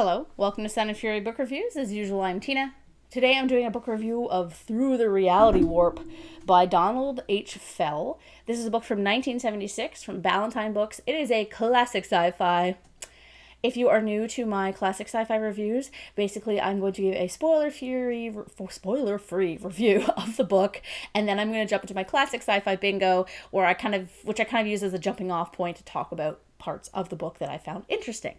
Hello, welcome to Sound and Fury Book Reviews. As usual, I'm Tina. Today I'm doing a book review of Through the Reality Warp by Donald H. Pfell. This is a book from 1976 from Ballantine Books. It is a classic sci-fi. If you are new to my classic sci-fi reviews, basically I'm going to give a spoiler-free review of the book, and then I'm going to jump into my classic sci-fi bingo, which I kind of use as a jumping off point to talk about parts of the book that I found interesting.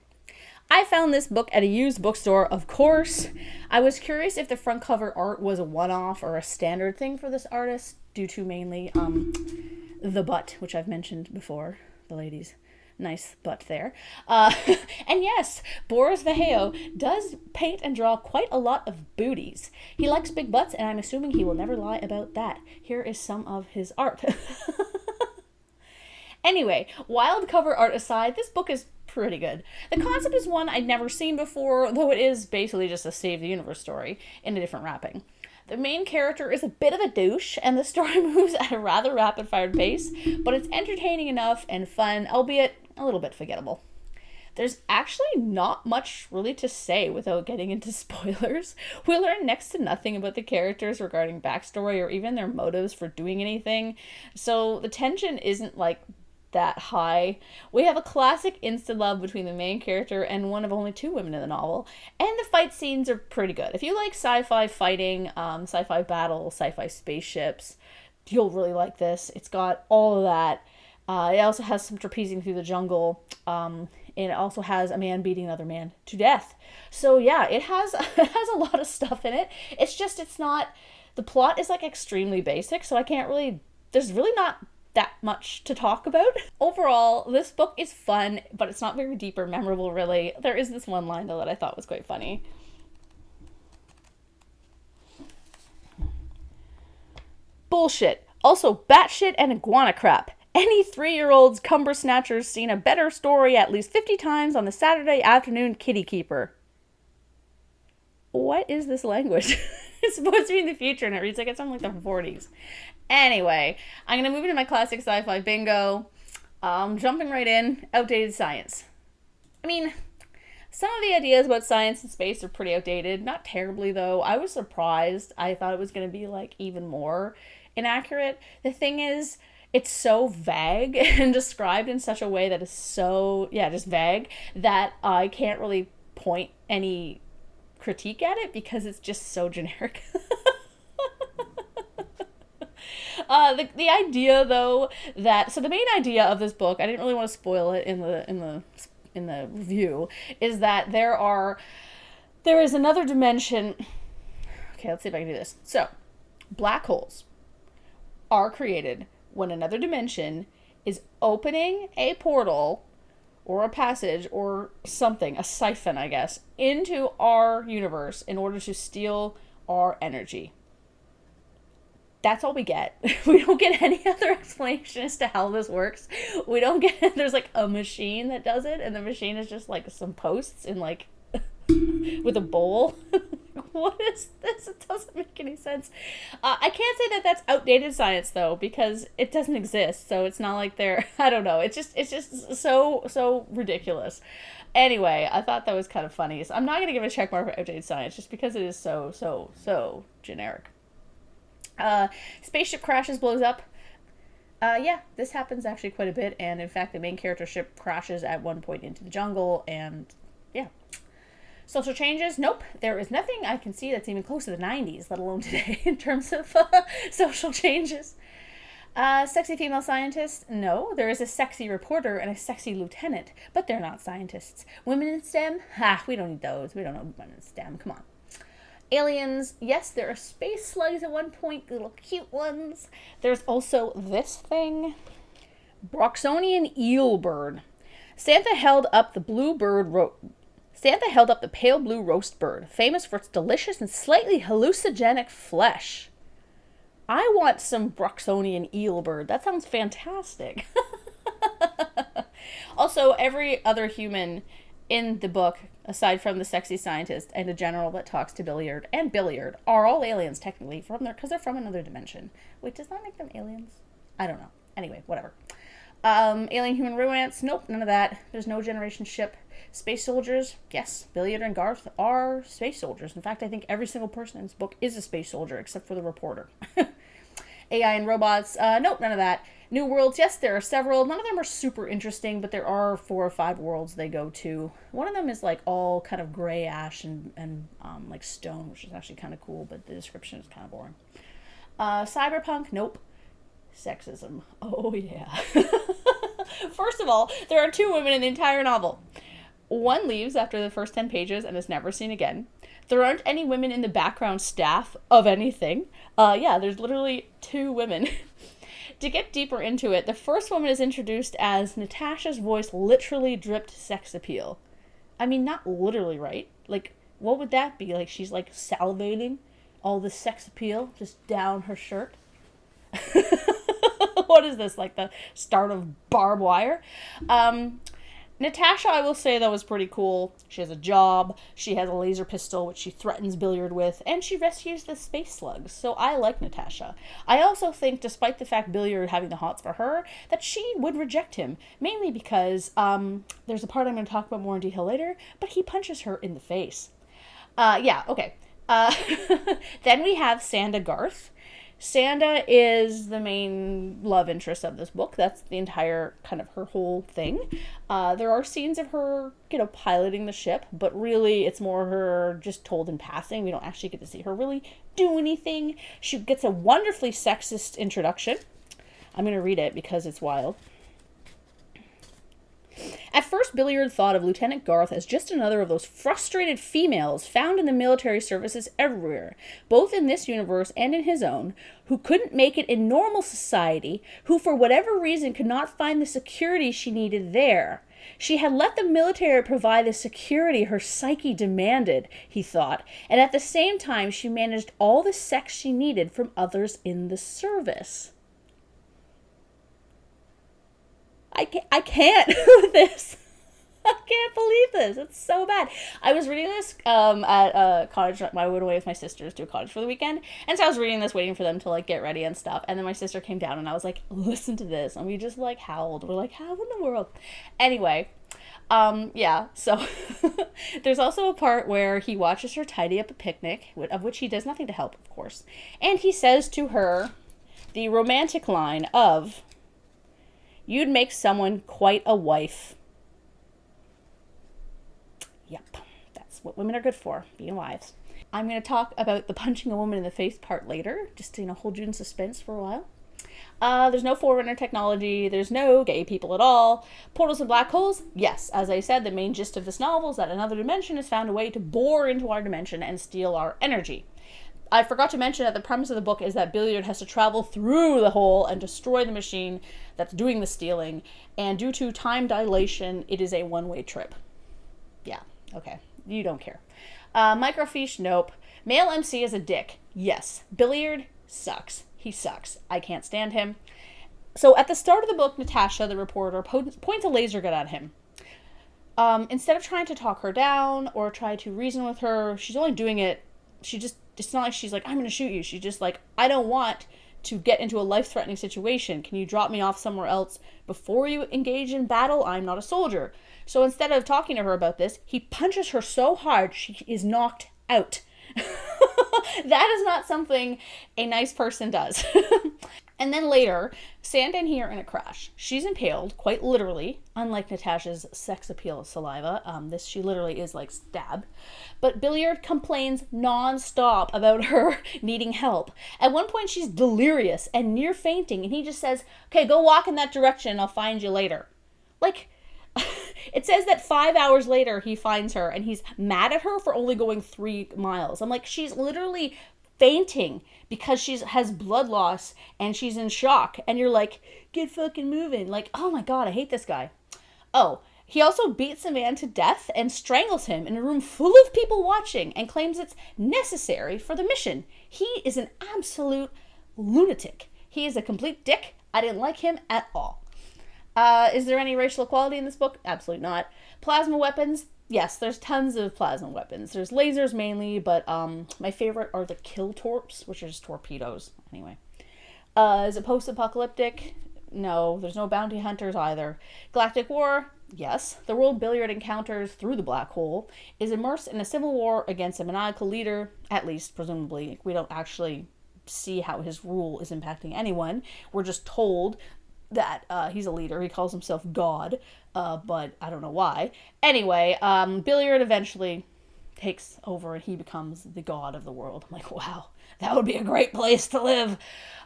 I found this book at a used bookstore, of course. I was curious if the front cover art was a one-off or a standard thing for this artist, due to mainly the butt, which I've mentioned before, the lady's nice butt there. And yes, Boris Vallejo does paint and draw quite a lot of booties. He likes big butts, and I'm assuming he will never lie about that. Here is some of his art. Anyway, wild cover art aside, this book is pretty good. The concept is one I'd never seen before, though it is basically just a Save the Universe story in a different wrapping. The main character is a bit of a douche, and the story moves at a rather rapid-fired pace, but it's entertaining enough and fun, albeit a little bit forgettable. There's actually not much really to say without getting into spoilers. We learn next to nothing about the characters regarding backstory or even their motives for doing anything, so the tension isn't that high. We have a classic instant love between the main character and one of only two women in the novel, and the fight scenes are pretty good. If you like sci-fi fighting, sci-fi battle, sci-fi spaceships, you'll really like this. It's got all of that. It also has some trapezing through the jungle. And it also has a man beating another man to death. So yeah, it has a lot of stuff in it. It's not, the plot is extremely basic, so there's really not that much to talk about. Overall, this book is fun, but it's not very deep or memorable, really. There is this one line, though, that I thought was quite funny. Bullshit. Also, batshit and iguana crap. Any 3-year-old's cumber snatcher's seen a better story at least 50 times on the Saturday afternoon kitty keeper. What is this language? It's supposed to be in the future, and it reads like it's from the 40s. Anyway, I'm going to move into my classic sci-fi bingo. Jumping right in, outdated science. I mean, some of the ideas about science and space are pretty outdated. Not terribly, though. I was surprised. I thought it was going to be, even more inaccurate. The thing is, it's so vague and described in such a way that is so, just vague, that I can't really point any critique at it because it's just so generic. The idea, though, so the main idea of this book, I didn't really want to spoil it in the review, is that there is another dimension. Okay, let's see if I can do this. So, black holes are created when another dimension is opening a portal or a passage or something, a siphon, I guess, into our universe in order to steal our energy. That's all we get. We don't get any other explanation as to how this works. We don't get, there's a machine that does it, and the machine is just some posts in with a bowl. What is this? It doesn't make any sense. I can't say that that's outdated science, though, because it doesn't exist, so it's not like they're, I don't know, it's just so ridiculous. Anyway, I thought that was kind of funny, so I'm not going to give a check mark for outdated science, just because it is so generic. Spaceship crashes, blows up. Yeah, this happens actually quite a bit, and in fact, the main character ship crashes at one point into the jungle, and yeah. Social changes? Nope. There is nothing I can see that's even close to the 90s, let alone today, in terms of social changes. Sexy female scientist? No. There is a sexy reporter and a sexy lieutenant, but they're not scientists. Women in STEM? Ha, we don't need those. We don't know women in STEM. Come on. Aliens, yes, there are space slugs at one point, little cute ones. There's also this thing. Broxonian eel bird. Santa held up the pale blue roast bird, famous for its delicious and slightly hallucinogenic flesh. I want some Broxonian eel bird. That sounds fantastic. Also, every other human in the book, aside from the sexy scientist and a general that talks to Billiard, are all aliens, technically, because they're from another dimension. Wait, does that make them aliens? I don't know. Anyway, whatever. Alien human romance, nope, none of that. There's no generation ship. Space soldiers, yes, Billiard and Garth are space soldiers. In fact, I think every single person in this book is a space soldier except for the reporter. AI and robots, nope, none of that. New worlds, yes, there are several. None of them are super interesting, but there are 4 or 5 worlds they go to. One of them is like all kind of gray ash and like stone, which is actually kind of cool, but the description is kind of boring. Cyberpunk, nope. Sexism, oh yeah. First of all, there are 2 women in the entire novel. One leaves after the first 10 pages and is never seen again. There aren't any women in the background staff of anything. Yeah, there's literally 2 women. To get deeper into it, the first woman is introduced as Natasha's voice literally dripped sex appeal. I mean, not literally, right? Like, what would that be? Like, she's like salivating all this sex appeal just down her shirt? What is this, like the start of Barbed Wire? Natasha, I will say, though, is pretty cool. She has a job, she has a laser pistol, which she threatens Billiard with, and she rescues the space slugs. So I like Natasha. I also think, despite the fact Billiard having the hots for her, that she would reject him, mainly because there's a part I'm going to talk about more in detail later, but he punches her in the face. Yeah, okay. Then we have Sanda Garth. Sanda is the main love interest of this book. That's the entire kind of her whole thing. There are scenes of her, piloting the ship, but really it's more her just told in passing. We don't actually get to see her really do anything. She gets a wonderfully sexist introduction. I'm going to read it because it's wild. At first, Billiard thought of Lieutenant Garth as just another of those frustrated females found in the military services everywhere, both in this universe and in his own, who couldn't make it in normal society, who for whatever reason could not find the security she needed there. She had let the military provide the security her psyche demanded, he thought, and at the same time she managed all the sex she needed from others in the service. I can't with this. I can't believe this. It's so bad. I was reading this at college. I went away with my sisters to college for the weekend. And so I was reading this, waiting for them to, get ready and stuff. And then my sister came down and I was like, listen to this. And we just, howled. We're like, how in the world? Anyway, yeah, so there's also a part where he watches her tidy up a picnic, of which he does nothing to help, of course. And he says to her the romantic line of, "You'd make someone quite a wife." Yep, that's what women are good for, being wives. I'm going to talk about the punching a woman in the face part later, just to hold you in suspense for a while. There's no Forerunner technology, there's no gay people at all. Portals and black holes, yes, as I said, the main gist of this novel is that another dimension has found a way to bore into our dimension and steal our energy. I forgot to mention that the premise of the book is that Billiard has to travel through the hole and destroy the machine that's doing the stealing, and due to time dilation, it is a one-way trip. Yeah, okay, you don't care. Microfiche, nope. Male MC is a dick, yes. Billiard sucks. He sucks. I can't stand him. So at the start of the book, Natasha, the reporter, points a laser gun at him. Instead of trying to talk her down or try to reason with her, she's only doing it, it's not like she's like, I'm going to shoot you. She's just like, I don't want to get into a life-threatening situation. Can you drop me off somewhere else before you engage in battle? I'm not a soldier. So instead of talking to her about this, he punches her so hard she is knocked out. That is not something a nice person does. And then later, Sanda and he are in a crash. She's impaled, quite literally, unlike Natasha's sex appeal saliva. She literally is stabbed. But Billiard complains non-stop about her needing help. At one point, she's delirious and near fainting, and he just says, okay, go walk in that direction, I'll find you later. It says that 5 hours later, he finds her, and he's mad at her for only going 3 miles. I'm like, she's literally fainting because she has blood loss and she's in shock, and you're like, get fucking moving. Oh my god, I hate this guy. Oh, he also beats a man to death and strangles him in a room full of people watching and claims it's necessary for the mission. He is an absolute lunatic. He is a complete dick. I didn't like him at all. Is there any racial equality in this book? Absolutely not. Plasma weapons? Yes, there's tons of plasma weapons. There's lasers mainly, but my favorite are the kill torps, which are just torpedoes. Anyway. Is it post-apocalyptic? No, there's no bounty hunters either. Galactic War, yes. The world Billiard encounters through the black hole is immersed in a civil war against a maniacal leader, at least, presumably. We don't actually see how his rule is impacting anyone. We're just told that he's a leader. He calls himself God, but I don't know why. Anyway, Billiard eventually takes over and he becomes the god of the world. I'm like, wow, that would be a great place to live.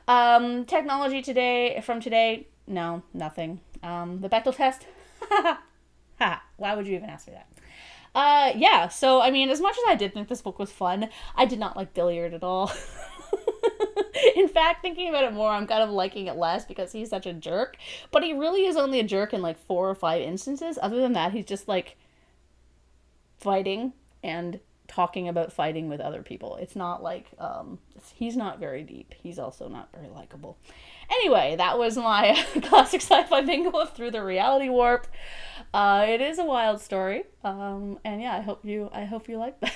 Technology today, no, nothing. The Bechtel test, why would you even ask me that? Yeah, so, I mean, as much as I did think this book was fun, I did not like Billiard at all. In fact, thinking about it more, I'm kind of liking it less because he's such a jerk. But he really is only a jerk in like 4 or 5 instances. Other than that, he's just like fighting and talking about fighting with other people. It's not like, he's not very deep. He's also not very likable. Anyway, that was my classic sci-fi bingo of Through the Reality Warp. It is a wild story. And yeah, I hope you like that.